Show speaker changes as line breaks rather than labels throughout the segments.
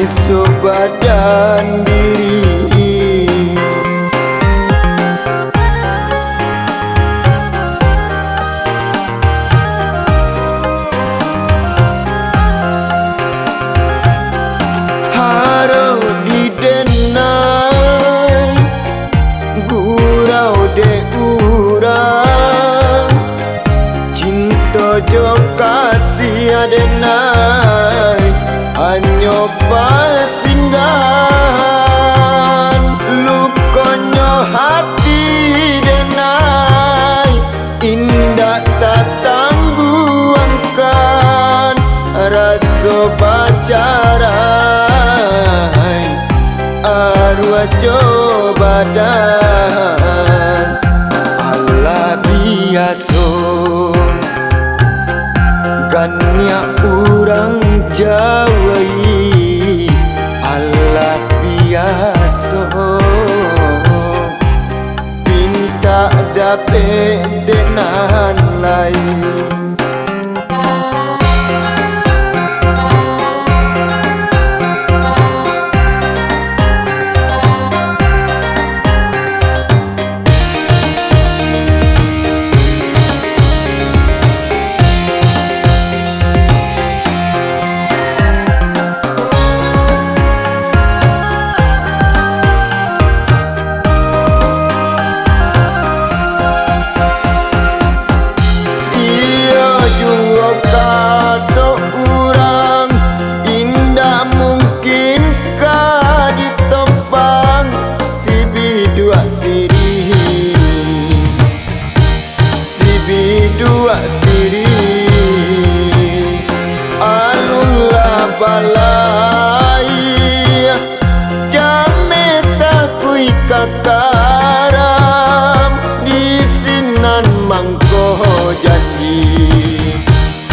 isu badan diri. Haro didengar gurau de urang, cinta jo kasih adenai hanyo pasinggan, lukonyo hati denai indah tak tangguangkan, raso pacarai arwah cobadan Allah biaso ganya urang jawai Allah biaso pinta dape denan lain. Biduak Tirih alunlah balai jame takui kakaram di sinan mangko janji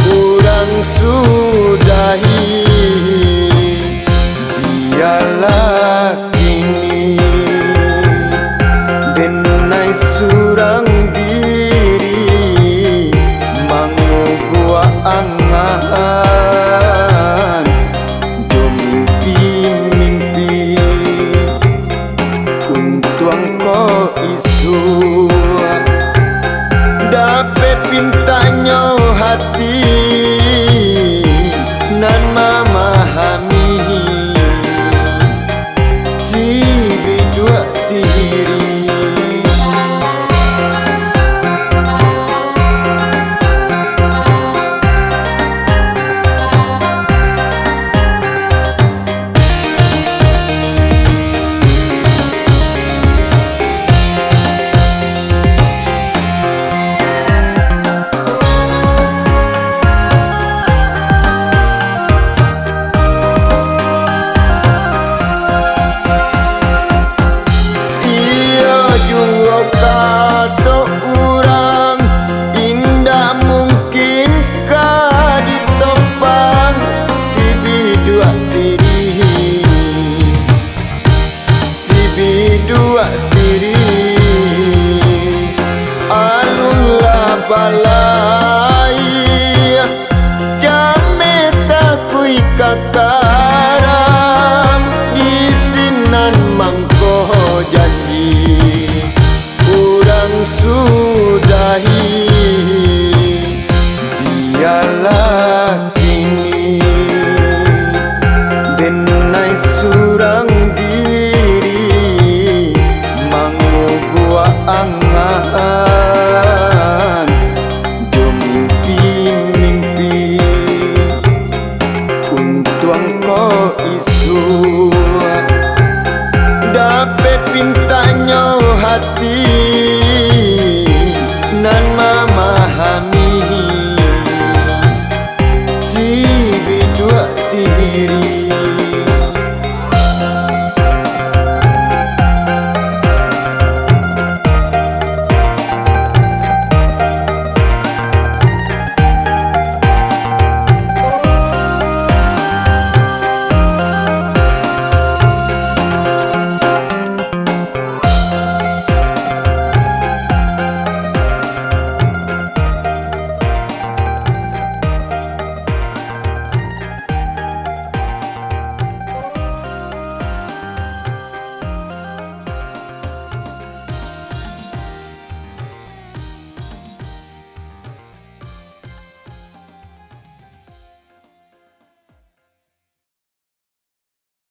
kurang sudahi dialah kini denai surang angan mimpi untung ko isu dapat pintanya hati nan memahami si Biduak Tirih. Biduak Tirih alunlah balai jame takui kakaram di sinan mangko janji kurang sudahi dialah kini denai surang angan mimpi untung ko isu dapat pintanya hati